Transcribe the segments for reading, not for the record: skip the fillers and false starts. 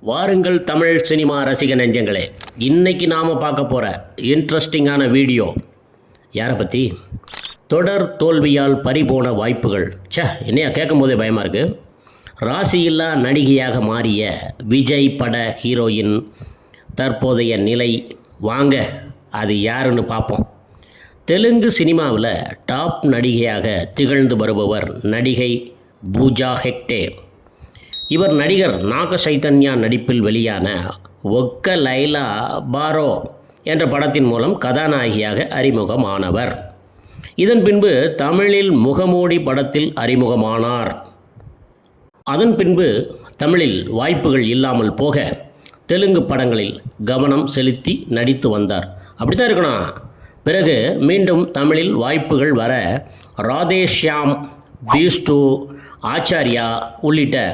வாருங்கள் தமிழ் சினிமா ரசிக நெஞ்சங்களே, இன்றைக்கி நாம் பார்க்க போகிற இன்ட்ரெஸ்டிங்கான வீடியோ யாரை பற்றி? தொடர் தோல்வியால் பறிபோன வாய்ப்புகள். என்னையா கேட்கும் போதே பயமாக இருக்குது. ராசியில்லா நடிகையாக மாறிய விஜய் பட ஹீரோயின் தற்போதைய நிலை. வாங்க அது யாருன்னு பார்ப்போம். தெலுங்கு சினிமாவில் டாப் நடிகையாக திகழ்ந்து வருபவர் நடிகை பூஜா ஹெக்டே. இவர் நடிகர் நாக சைத்தன்யா நடிப்பில் வெளியான ஒக்க லைலா பாரோ என்ற படத்தின் மூலம் கதாநாயகியாக அறிமுகமானவர். இதன் பின்பு தமிழில் முகமூடி படத்தில் அறிமுகமானார். அதன் பின்பு தமிழில் வாய்ப்புகள் இல்லாமல் போக தெலுங்கு படங்களில் கவனம் செலுத்தி நடித்து வந்தார். அப்படி தான் இருக்கணும். பிறகு மீண்டும் தமிழில் வாய்ப்புகள் வர ராதேஷ்யாம், பீஸ்டு, ஆச்சாரியா உள்ளிட்ட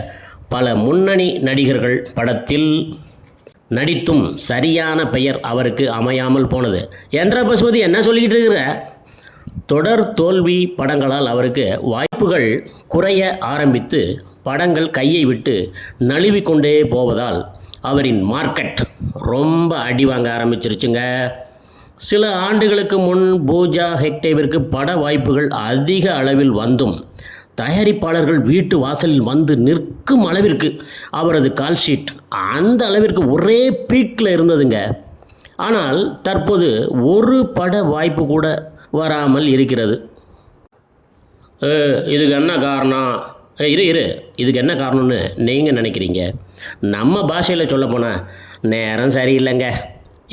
பல முன்னணி நடிகர்கள் படத்தில் நடித்தும் சரியான பெயர் அவருக்கு அமையாமல் போனது. என்ற பசுபதி என்ன சொல்லிக்கிட்டு இருக்கிற? தொடர் தோல்வி படங்களால் அவருக்கு வாய்ப்புகள் குறைய ஆரம்பித்து படங்கள் கையை விட்டு நழுவிக்கொண்டே போவதால் அவரின் மார்க்கெட் ரொம்ப அடி வாங்க ஆரம்பிச்சிருச்சுங்க. சில ஆண்டுகளுக்கு முன் பூஜா ஹெக்டேவிற்கு பட வாய்ப்புகள் அதிக அளவில் வந்தும் தயாரிப்பாளர்கள் வீட்டு வாசலில் வந்து நிற்கும் அளவிற்கு அவரது கால்ஷீட் அந்த அளவிற்கு ஒரே பீக்கில் இருந்ததுங்க. ஆனால் தற்போது ஒரு பட வாய்ப்பு கூட வராமல் இருக்கிறது. இதுக்கு என்ன காரணம்? இதுக்கு என்ன காரணம்னு நீங்கள் நினைக்கிறீங்க? நம்ம பாஷையில் சொல்ல போனால் நேரம் சரியில்லைங்க.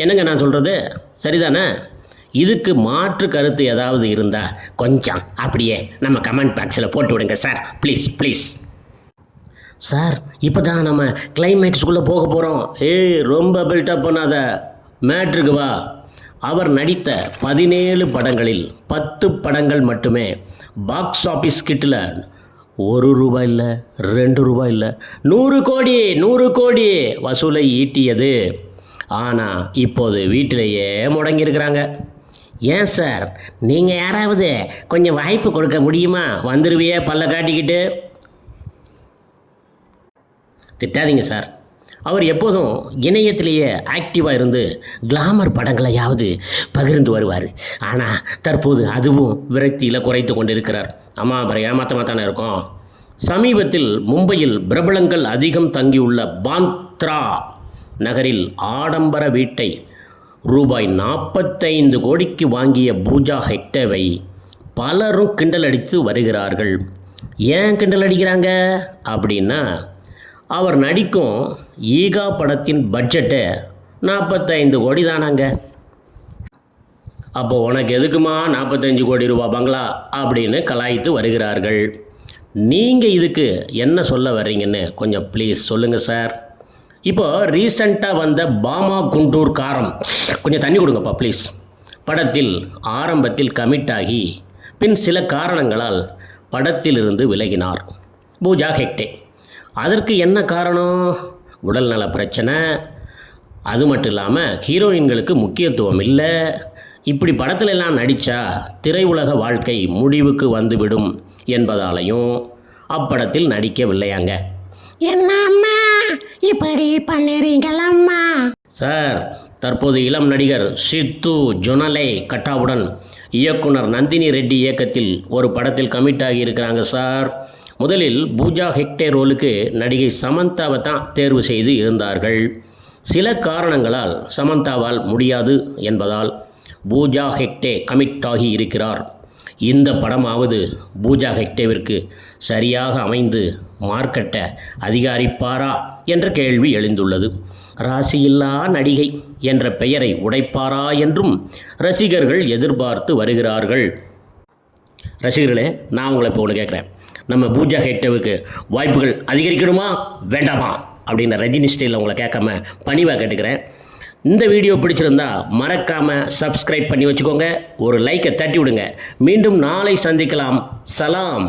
என்னங்க நான் சொல்கிறது சரிதானே? இதுக்கு மாற்று கருத்து ஏதாவது இருந்தால் கொஞ்சம் அப்படியே நம்ம கமெண்ட் பாக்ஸில் போட்டு விடுங்க சார், ப்ளீஸ். சார், இப்போ தான் நம்ம கிளைமேக்ஸ்குள்ளே போக போகிறோம். ரொம்ப பில்டப் பண்ணாத, மேட்ருக்கு வா. அவர் நடித்த 17 படங்களில் 10 படங்கள் மட்டுமே பாக்ஸ் ஆஃபீஸ் கிட்டில் ₹1 இல்லை, ₹2 இல்லை, 100 கோடி வசூலை ஈட்டியது. ஆனால் இப்போது வீட்டிலேயே முடங்கியிருக்கிறாங்க. ஏன் சார், நீங்கள் யாராவது கொஞ்சம் வாய்ப்பு கொடுக்க முடியுமா? வந்துடுவியே பல்ல காட்டிக்கிட்டு. திட்டாதீங்க சார். அவர் எப்போதும் இணையத்திலேயே ஆக்டிவாக இருந்து கிளாமர் படங்களையாவது பகிர்ந்து வருவார். ஆனால் தற்போது அதுவும் விரக்தியில் குறைத்து கொண்டிருக்கிறார். ஆமாம், அப்புறம் ஏமாத்தமாக தானே இருக்கும். சமீபத்தில் மும்பையில் பிரபலங்கள் அதிகம் தங்கியுள்ள பாந்த்ரா நகரில் ஆடம்பர வீட்டை ₹45 கோடிக்கு வாங்கிய பூஜா ஹெக்டேவை பலரும் கிண்டல் அடித்து வருகிறார்கள். ஏன் கிண்டல் அடிக்கிறாங்க அப்படின்னா, அவர் நடிக்கும் ஈகா படத்தின் பட்ஜெட்டு 45 கோடி தானாங்க. அப்போது உனக்கு எதுக்குமா 45 கோடி ரூபா பங்களா அப்படின்னு கலாய்த்து வருகிறார்கள். நீங்கள் இதுக்கு என்ன சொல்ல வர்றீங்கன்னு கொஞ்சம் ப்ளீஸ் சொல்லுங்கள் சார். இப்போ ரீசண்டாக வந்த பாமா குண்டூர் காரம், கொஞ்சம் தண்ணி கொடுங்கப்பா ப்ளீஸ், படத்தில் ஆரம்பத்தில் கமிட் ஆகி பின் சில காரணங்களால் படத்திலிருந்து விலகினார் பூஜா ஹெக்டே. அதற்கு என்ன காரணம்? உடல்நல பிரச்சனை. அது மட்டும் இல்லாமல் ஹீரோயின்களுக்கு முக்கியத்துவம் இல்லை. இப்படி படத்துல எல்லாம் நடித்தா திரையுலக வாழ்க்கை முடிவுக்கு வந்துவிடும் என்பதாலையும் அப்படத்தில் நடிக்கவில்லையாங்க. என்னம்மா இப்படி பண்ணிறீங்களம்மா? சார், தற்போது இளம் நடிகர் சித்து ஜொனலை கட்டாவுடன் இயக்குனர் நந்தினி ரெட்டி இயக்கத்தில் ஒரு படத்தில் கமிட் ஆகி இருக்கிறாங்க சார். முதலில் பூஜா ஹெக்டே ரோலுக்கு நடிகை சமந்தாவை தான் தேர்வு செய்து இருந்தார்கள். சில காரணங்களால் சமந்தாவால் முடியாது என்பதால் பூஜா ஹெக்டே கமிட் ஆகி இருக்கிறார். இந்த படமாவது பூஜா ஹெக்டேவிற்கு சரியாக அமைந்து மார்க்கெட்டை அதிகரிப்பாரா என்ற கேள்வி எழுந்துள்ளது. ராசியில்லா நடிகை என்ற பெயரை உடைப்பாரா என்றும் ரசிகர்கள் எதிர்பார்த்து வருகிறார்கள். ரசிகர்களே, நான் உங்களை இப்போ ஒன்று கேட்குறேன். நம்ம பூஜா ஹெக்டேவுக்கு வாய்ப்புகள் அதிகரிக்கணுமா வேண்டாமா அப்படின்னு ரஜினி ஸ்டைலில் உங்களை கேட்காம பணிவாக கேட்டுக்கிறேன். இந்த வீடியோ பிடிச்சிருந்தா மறக்காமல் சப்ஸ்கிரைப் பண்ணி வச்சுக்கோங்க. ஒரு லைக்கை தட்டி விடுங்க. மீண்டும் நாளை சந்திக்கலாம். சலாம்.